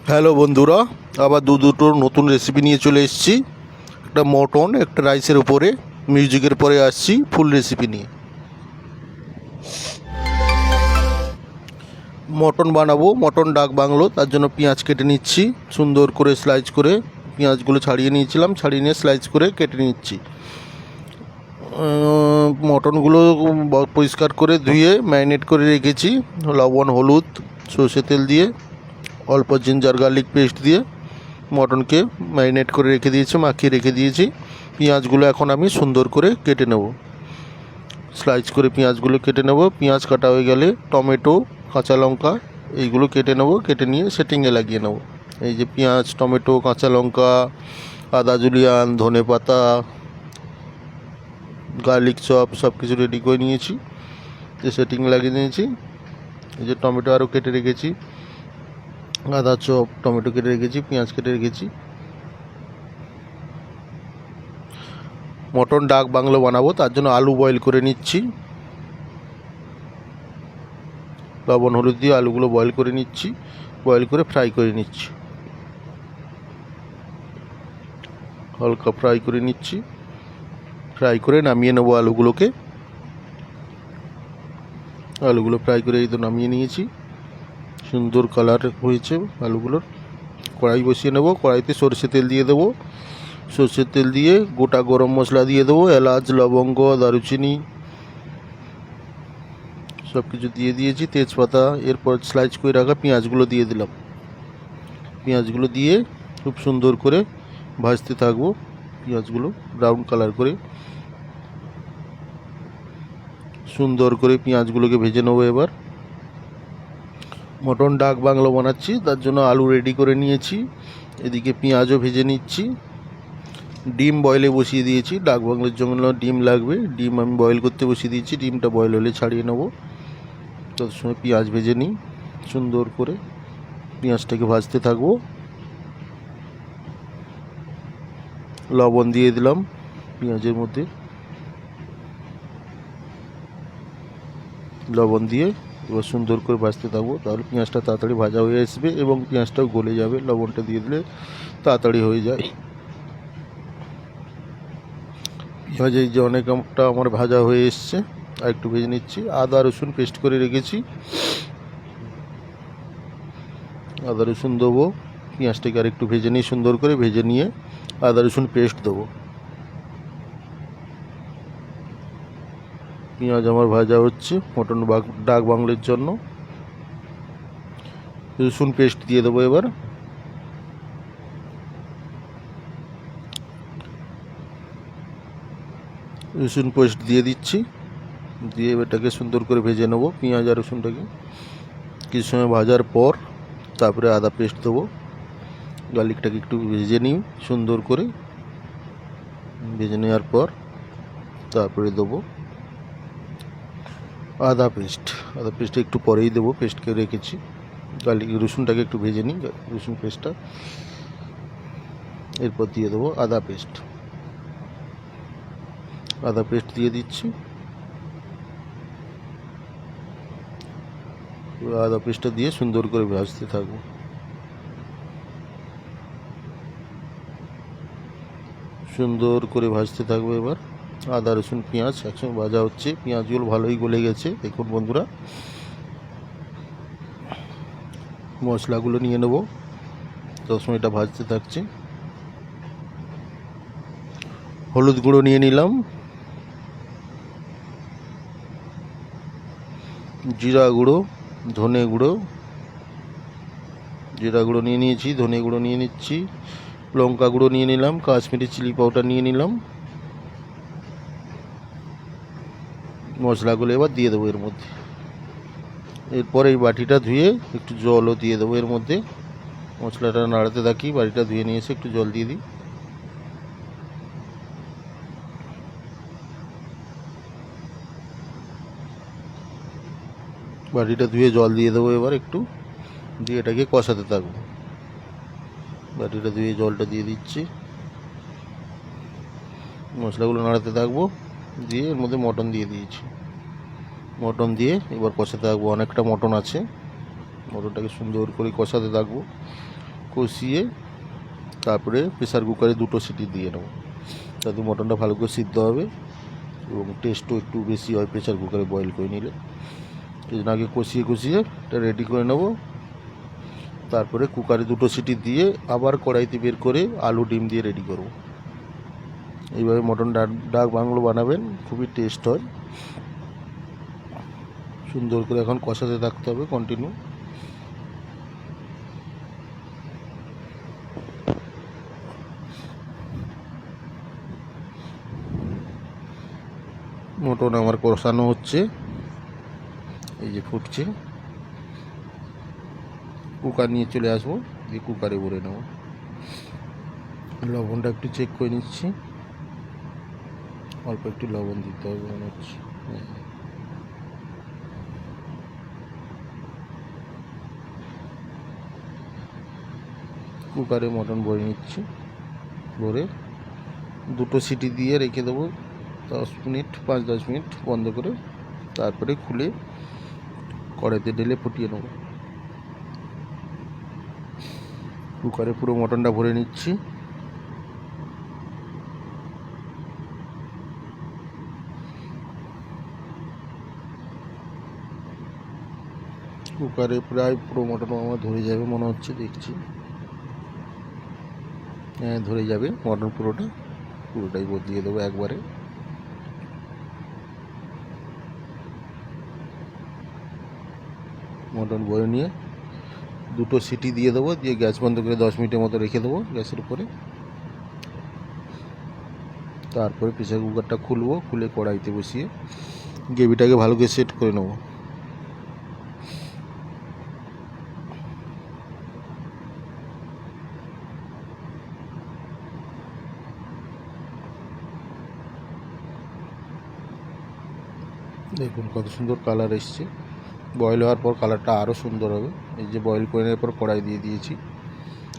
Hello বন্ধুরা, আবার দুটোর নতুন রেসিপি নিয়ে চলে এসেছি। একটা মটন, একটা রাইসের উপরে মিউজিকের পরে আসছি ফুল রেসিপি নিয়ে। মটন বানাবো, মটন ডাক বাংলো, তার জন্য পেঁয়াজ কেটে নিচ্ছি সুন্দর করে স্লাইস করে। পেঁয়াজগুলো ছাড়িয়ে নিয়েছিলাম, ছাড়িয়ে নিয়ে স্লাইস করে কেটে নিচ্ছি। মটনগুলো পরিষ্কার করে ধুয়ে ম্যারিনেট করে রেখেছি লবণ, হলুদ, সর্ষে তেল দিয়ে, অল্প জিঞ্জার গার্লিক পেস্ট দিয়ে মটনকে ম্যারিনেট করে রেখে দিয়েছি, মাখিয়ে রেখে দিয়েছি। পেঁয়াজগুলো এখন আমি সুন্দর করে কেটে নেব, স্লাইস করে পেঁয়াজগুলো কেটে নেব। পেঁয়াজ কাটা হয়ে গেলে টমেটো, কাঁচা লঙ্কা এইগুলো কেটে নেব, কেটে নিয়ে সেটিংয়ে লাগিয়ে নেব। এই যে পেঁয়াজ, টমেটো, কাঁচা লঙ্কা, আদা জুলিয়ান, ধনে পাতা, গার্লিক চপ সব কিছু রেডি করে নিয়েছি, যে সেটিং লাগিয়ে নিয়েছি। এই যে টমেটো আরও কেটে রেখেছি, আদা চপ, টমেটো কেটে রেখেছি, পেঁয়াজ কেটে রেখেছি। মটন ডাক বাংলো বানাবো, তার জন্য আলু বয়েল করে নিচ্ছি। লবণ হলুদ দিয়ে আলুগুলো বয়েল করে নিচ্ছি, বয়েল করে ফ্রাই করে নিচ্ছি, হালকা ফ্রাই করে নিচ্ছি। ফ্রাই করে নামিয়ে নেবো আলুগুলোকে। আলুগুলো ফ্রাই করে এই তো নামিয়ে নিয়েছি, সুন্দর কালার হয়েছে আলুগুলোর। কড়াই বসিয়ে নেব, কড়াইতে সরষে তেল দিয়ে দেবো। সরষের তেল দিয়ে গোটা গরম মশলা দিয়ে দেবো, এলাচ, লবঙ্গ, দারুচিনি সব কিছু দিয়ে দিয়েছি, তেজপাতা। এরপর স্লাইস করে রাখা পেঁয়াজগুলো দিয়ে দিলাম। পেঁয়াজগুলো দিয়ে খুব সুন্দর করে ভাজতে থাকবো, পেঁয়াজগুলো ব্রাউন কালার করে সুন্দর করে পেঁয়াজগুলোকে ভেজে নেবো। এবার মটন ডাক বাংলো বানাচ্ছি, তার জন্য আলু রেডি করে নিয়েছি, এদিকে পেঁয়াজও ভেজে নিচ্ছি। ডিম বয়েলে বসিয়ে দিয়েছি, ডাক বাংলোর জন্য ডিম লাগবে, ডিম আমি বয়েল করতে বসিয়ে দিয়েছি। ডিমটা বয়েল হলে ছাড়িয়ে নেবো, তত সময় পেঁয়াজ ভেজে নিই সুন্দর করে। পেঁয়াজটাকে ভাজতে থাকবো, লবণ দিয়ে দিলাম পেঁয়াজের মধ্যে, লবণ দিয়ে এবার সুন্দর করে ভাজতে থাকবো, তাহলে পেঁয়াজটা তাড়াতাড়ি ভাজা হয়ে আসবে এবং পেঁয়াজটাও গলে যাবে। লবণটা দিয়ে দিলে তাড়াতাড়ি হয়ে যায়। পেঁয়াজ এই যে অনেকটা আমার ভাজা হয়ে এসছে, আর একটু ভেজে নিচ্ছি। আদা রসুন পেস্ট করে রেখেছি, আদা রসুন দেবো। পেঁয়াজটাকে আর একটু ভেজে নিই, সুন্দর করে ভেজে নিয়ে আদা রসুন পেস্ট দেবো। পেঁয়াজ আমার ভাজা হচ্ছে মটন ডাক বাংলোর জন্য। রসুন পেস্ট দিয়ে দেবো এবার। রসুন পেস্ট দিয়ে দিচ্ছি, দিয়ে এটাকে সুন্দর করে ভেজে নেবো পেঁয়াজ আর রসুনটাকে। কিছু সময় ভাজার পর তারপরে আদা পেস্ট দেবো। গার্লিকটাকে একটু ভেজে নিই সুন্দর করে, ভেজে নেওয়ার পর তারপরে দেবো আদা পেস্ট। আদা পেস্টটা একটু পরেই দেবো, পেস্টকে রেখেছি। গার্লিক রসুনটাকে একটু ভেজে নিই, রসুন পেস্টটা। এরপর দিয়ে দেবো আদা পেস্ট। আদা পেস্ট দিয়ে দিচ্ছি, আদা পেস্টটা দিয়ে সুন্দর করে ভাজতে থাকবো। সুন্দর করে ভাজতে থাকবো। এবার আদা রসুন পেঁয়াজ একসঙ্গে ভাজা হচ্ছে, পেঁয়াজগুলো ভালোই গলে গেছে দেখুন বন্ধুরা। মশলাগুলো নিয়ে নেবো, তত সময় এটা ভাজতে থাকছে। হলুদ গুঁড়ো নিয়ে নিলাম, জিরা গুঁড়ো, ধনে গুঁড়ো, জিরা গুঁড়ো নিয়ে নিয়েছি, ধনে গুঁড়ো নিয়ে নিচ্ছি, লঙ্কা গুঁড়ো নিয়ে নিলাম, কাশ্মীরি চিলি পাউডার নিয়ে নিলাম। মশলাগুলো এবার দিয়ে দেবো এর মধ্যে। এরপর এই বাটিটা ধুয়ে একটু জলও দিয়ে দেবো এর মধ্যে। মশলাটা নাড়াতে থাকি, বাটিটা ধুয়ে নিয়ে এসে একটু জল দিয়ে দিই। বাটিটা ধুয়ে জল দিয়ে দেবো এবার একটু, দিয়ে এটাকে কষাতে থাকবো। বাটিটা ধুয়ে জলটা দিয়ে দিচ্ছি, মশলাগুলো নাড়াতে থাকবো, দিয়ে এর মধ্যে মটন দিয়ে দিয়েছি। মটন দিয়ে এবার কষাতে থাকবো, অনেকটা মটন আছে। মটনটাকে সুন্দর করে কষাতে থাকবো, কষিয়ে তারপরে প্রেসার কুকারে 2টো সিটি দিয়ে নেবো, যাতে মটনটা ভালো করে সিদ্ধ হবে এবং টেস্টও একটু বেশি হয় প্রেসার কুকারে বয়েল করে নিলে। এই জন্য আগে কষিয়ে এটা রেডি করে নেব। তারপরে কুকারে 2টো সিটি দিয়ে আবার কড়াইতে বের করে আলু ডিম দিয়ে রেডি করব। এইভাবে মটন ডাক বাংলো বানাবেন, খুবই টেস্ট হয়। সুন্দর করে এখন কষাতে থাকতে হবে কন্টিনিউ। মটন আমার কষানো হচ্ছে, এই যে ফুটছে। কুকার নিয়ে চলে আসবো, দিয়ে কুকারে ভরে নেব। লবণটা একটু চেক করে নিচ্ছি, অল্প একটু লবণ দিতে হবে মনে হচ্ছে। কুকারে মটন ভরে নিচ্ছি, ভরে 2টো সিটি দিয়ে রেখে দেবো 5-10 মিনিট বন্ধ করে। তারপরে খুলে কড়াইতে ঢেলে ফুটিয়ে নেব। কুকারে পুরো মটনটা ভরে নিচ্ছি। কুকারে প্রায় পুরো মটন আমার ধরে যাবে মনে হচ্ছে, দেখছি। হ্যাঁ, ধরে যাবে মটন পুরোটাই বদলিয়ে দেবো একবারে। মটন ভরে নিয়ে 2টো সিটি দিয়ে দেবো, দিয়ে গ্যাস বন্ধ করে 10 মিনিটের মতো রেখে দেবো গ্যাসের উপরে। তারপরে প্রেসার কুকারটা খুলবো, খুলে কড়াইতে বসিয়ে গ্রেভিটাকে ভালো করে সেট করে নেবো। দেখুন কত সুন্দর কালার এসছে। বয়েল হওয়ার পর কালারটা আরও সুন্দর হবে। এই যে বয়েল করে নেওয়ার পর কড়াই দিয়ে দিয়েছি,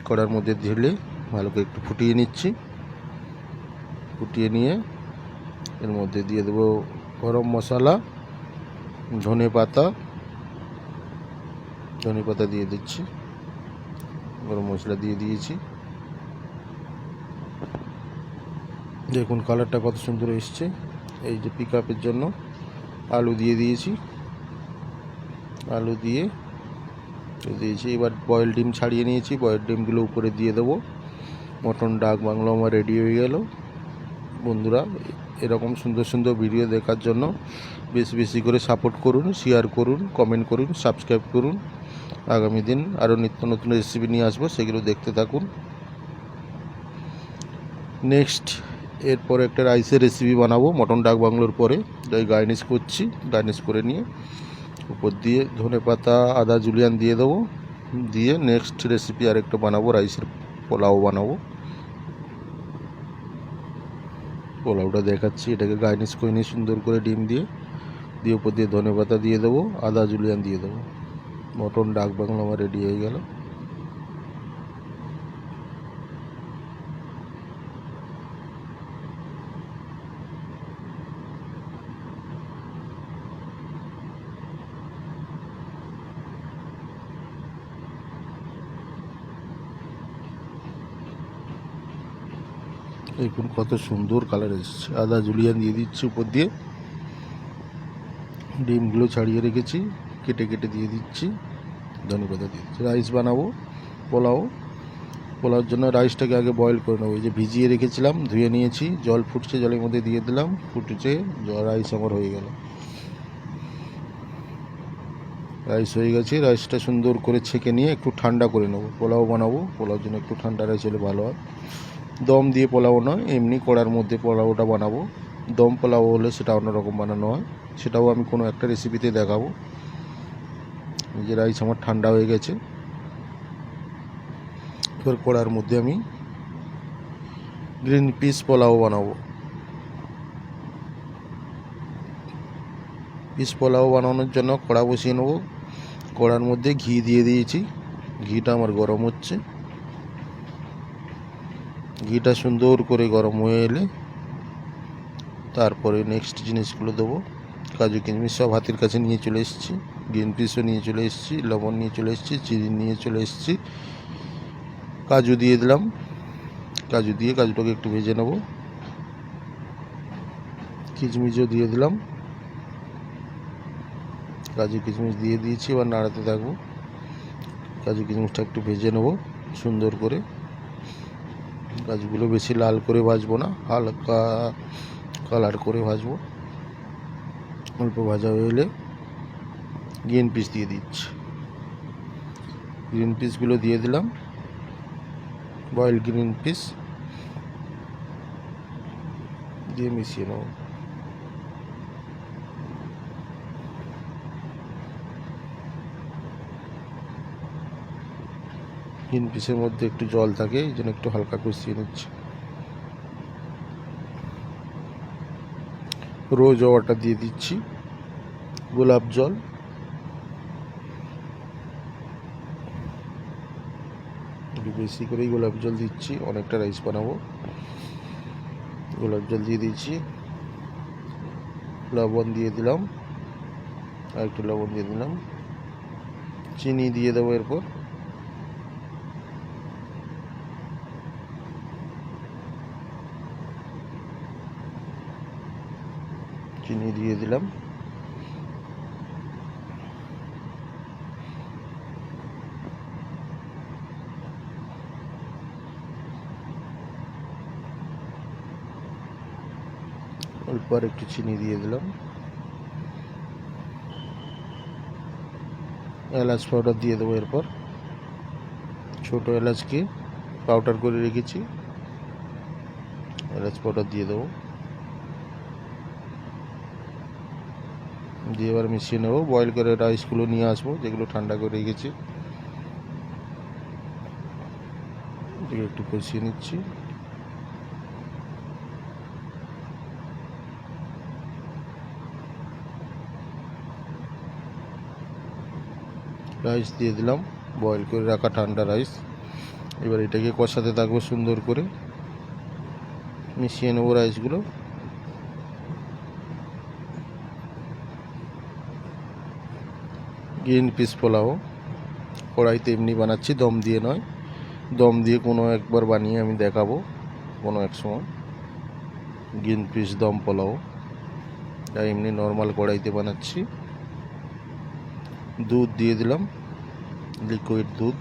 কড়ার মধ্যে ঢেলে ভালো করে একটু ফুটিয়ে নিচ্ছি। ফুটিয়ে নিয়ে এর মধ্যে দিয়ে দেবো গরম মশলা, ধনে পাতা দিয়ে দিচ্ছি। গরম মশলা দিয়ে দিয়েছি। দেখুন কালারটা কত সুন্দর এসছে। এই যে পিক আপের জন্য আলু দিয়ে দিয়েছি, আলু দিয়ে দিয়েছি। এবার বয়েল ডিম ছাড়িয়ে নিয়েছি, বয়েল ডিমগুলো উপরে দিয়ে দেবো। মটন ডাক বাংলো আমার রেডি হয়ে গেল। বন্ধুরা, এরকম সুন্দর সুন্দর ভিডিও দেখার জন্য বেশি বেশি করে সাপোর্ট করুন, শেয়ার করুন, কমেন্ট করুন, সাবস্ক্রাইব করুন। আগামী দিন আরও নিত্য নতুন রেসিপি নিয়ে আসবো, সেগুলো দেখতে থাকুন। নেক্সট এরপরে একটা রাইসের রেসিপি বানাবো মটন ডাক বাংলোর পরে। গার্নিশ করছি, গার্নিশ করে নিয়ে উপর দিয়ে ধনে পাতা, আদা জুলিয়ান দিয়ে দেবো। দিয়ে নেক্সট রেসিপি আরেকটা বানাবো, রাইসের পোলাও বানাবো। পোলাওটা দেখাচ্ছি, এটাকে গার্নিশ করে নিয়ে সুন্দর করে ডিম দিয়ে উপর দিয়ে ধনে পাতা দিয়ে দেবো, আদা জুলিয়ান দিয়ে দেবো। মটন ডাক বাংলো আমার রেডি হয়ে গেল। দেখুন কত সুন্দর কালার এসেছে। আদা জুলিয়ান দিয়ে দিচ্ছি উপর দিয়ে, ডিমগুলো ছাড়িয়ে রেখেছি কেটে কেটে দিয়ে দিচ্ছি, ধনেপাতা দিয়ে দিচ্ছি। রাইস বানাবো পোলাওর জন্য রাইসটাকে আগে বয়েল করে নেবো। এই যে ভিজিয়ে রেখেছিলাম, ধুয়ে নিয়েছি, জল ফুটছে, জলের মধ্যে দিয়ে দিলাম, ফুটেছে, রাইস আমার হয়ে গেল। রাইস হয়ে গেছে, রাইসটা সুন্দর করে ছেঁকে নিয়ে একটু ঠান্ডা করে নেবো। পোলাও বানাবো, পোলাওর জন্য একটু ঠান্ডা রাইস হলে ভালো হয়। দম দিয়ে পোলাও নয়, এমনি কড়ার মধ্যে পোলাওটা বানাবো। দম পোলাও হলে সেটা অন্যরকম বানানো হয়, সেটাও আমি কোনো একটা রেসিপিতে দেখাবো। এই যে রাইস আমার ঠান্ডা হয়ে গেছে। এবার কড়ার মধ্যে আমি গ্রিন পিস পোলাও বানাবো। পিস পোলাও বানানোর জন্য কড়া বসিয়ে নেবো। কড়ার মধ্যে ঘি দিয়ে দিয়েছি, ঘিটা আমার গরম হচ্ছে। ঘিটা সুন্দর করে গরম হয়ে এলে তারপরে নেক্সট জিনিসগুলো দেবো। কাজু কিশমিশ সব হাতের কাছে নিয়ে চলে এসেছি। গ্রিন পিসও নিয়ে চলে এসেছি, লবণ নিয়ে চলে এসেছি, চিনি নিয়ে চলে এসেছি, কাজু দিয়ে দিলাম। কাজু দিয়ে কাজুটাকে একটু ভেজে নেব। কিশমিশও দিয়ে দিলাম, কাজু কিশমিশ দিয়ে দিয়েছি। এবার নাড়াতে থাকবো। কাজু কিশমিশটা একটু ভেজে নেব সুন্দর করে। কাজুগুলো বেশি লাল করে ভাজবো না, হালকা কালার করে ভাজবো। অল্প ভাজা হয়ে এলে গ্রিন পিস দিয়ে দিচ্ছি। গ্রিন পিসগুলো দিয়ে দিলাম, বয়েল গ্রিন পিস দিয়ে মিশিয়ে নেব। গ্রিন পিসের মধ্যে একটু জল থাকে, এই জন্য একটু হালকা কষিয়ে নিচ্ছি। রোজ ওয়াটার দিয়ে দিচ্ছি, গোলাপ জল। একটু বেশি করেই গোলাপ জল দিচ্ছি, অনেকটা রাইস বানাবো। গোলাপ জল দিয়ে দিচ্ছি, লবণ দিয়ে দিলাম, আর একটু লবণ দিয়ে দিলাম, চিনি দিয়ে দেবো। এরপর চিনি দিয়ে দিলাম। অল্প আর একটু চিনি দিয়ে দিলাম। এলাচ পাউডার দিয়ে দেবো। এরপর ছোট এলাচকে পাউডার করে রেখেছি, এলাচ পাউডার দিয়ে দেবো। দিয়ে এবার মিশিয়ে নেবো। বয়েল করে রাইসগুলো নিয়ে আসবো, যেগুলো ঠান্ডা করে রেখেছি। একটু কষিয়ে নিচ্ছি। রাইস দিয়ে দিলাম, বয়েল করে রাখা ঠান্ডা রাইস। এবার এটাকে কষাতে থাকবো সুন্দর করে, মিশিয়ে নেবো রাইসগুলো। গ্রিন পিস পোলাও কড়াইতে এমনি বানাচ্ছি, দম দিয়ে নয়। দম দিয়ে কোনো একবার বানিয়ে আমি দেখাবো কোনো এক সময়। গ্রিন পিস দম পোলাও, তাই এমনি নর্মাল কড়াইতে বানাচ্ছি। দুধ দিয়ে দিলাম, লিকুইড দুধ।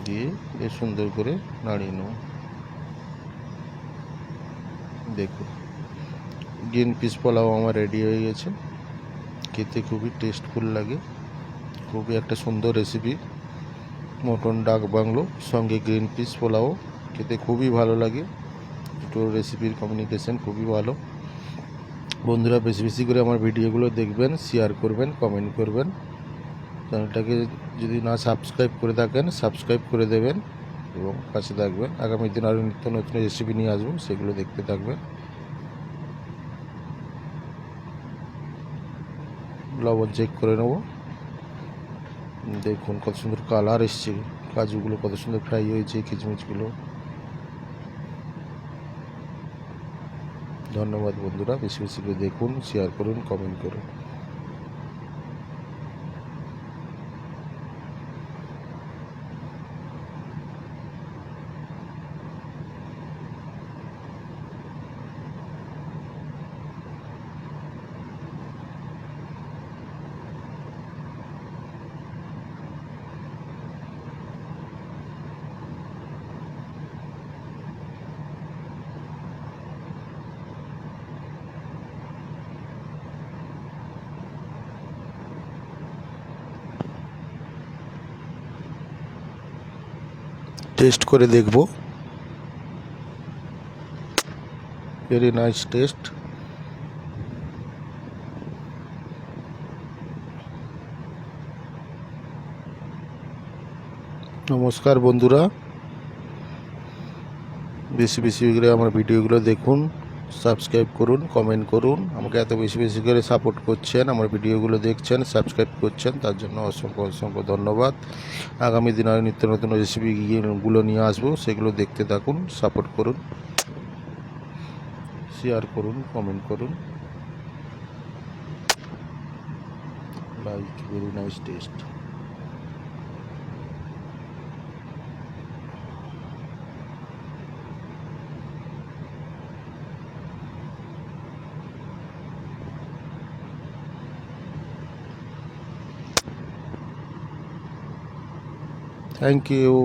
দিয়ে বেশ সুন্দর করে নাড়িয়ে নেব। দেখুন গ্রিন পিস পোলাও আমার রেডি হয়ে গেছে। খেতে খুবই টেস্টফুল লাগে, খুবই একটা সুন্দর রেসিপি। মটন ডাক বাংলো সঙ্গে গ্রিন পিস পোলাও খেতে খুবই ভালো লাগে। দুটো রেসিপির কমিউনিকেশন খুবই ভালো। বন্ধুরা বেশি বেশি করে আমার ভিডিওগুলো দেখবেন, শেয়ার করবেন, কমেন্ট করবেন। চ্যানেলটাকে যদি না সাবস্ক্রাইব করে থাকেন সাবস্ক্রাইব করে দেবেন এবং পাশে থাকবেন। আগামী দিন আরও নিত্য নতুন রেসিপি নিয়ে আসবো, সেগুলো দেখতে থাকবেন। লবণ চেক করে নেব। দেখুন কত সুন্দর কালার এসছে, কাজুগুলো কত সুন্দর ফ্রাই হয়েছে, কিচমিচগুলো। ধন্যবাদ বন্ধুরা, বেশি বেশি করে দেখুন, শেয়ার করুন, কমেন্ট করুন। টেস্ট করে দেখব। Very nice test. নমস্কার বন্ধুরা, বেশি বেশি করে আমার ভিডিওগুলো দেখুন, সাবস্ক্রাইব করুন, কমেন্ট করুন। আমাকে এত বেশি বেশি করে সাপোর্ট করছেন, আমার ভিডিওগুলো দেখছেন, সাবস্ক্রাইব করছেন, তার জন্য অসংখ্য অসংখ্য ধন্যবাদ। আগামী দিনে আর নিত্য নতুন রেসিপিগুলো নিয়ে আসবো, সেগুলো দেখতে থাকুন, সাপোর্ট করুন। শেয়ার করুন, কমেন্ট করুন, like, very nice taste. Thank you.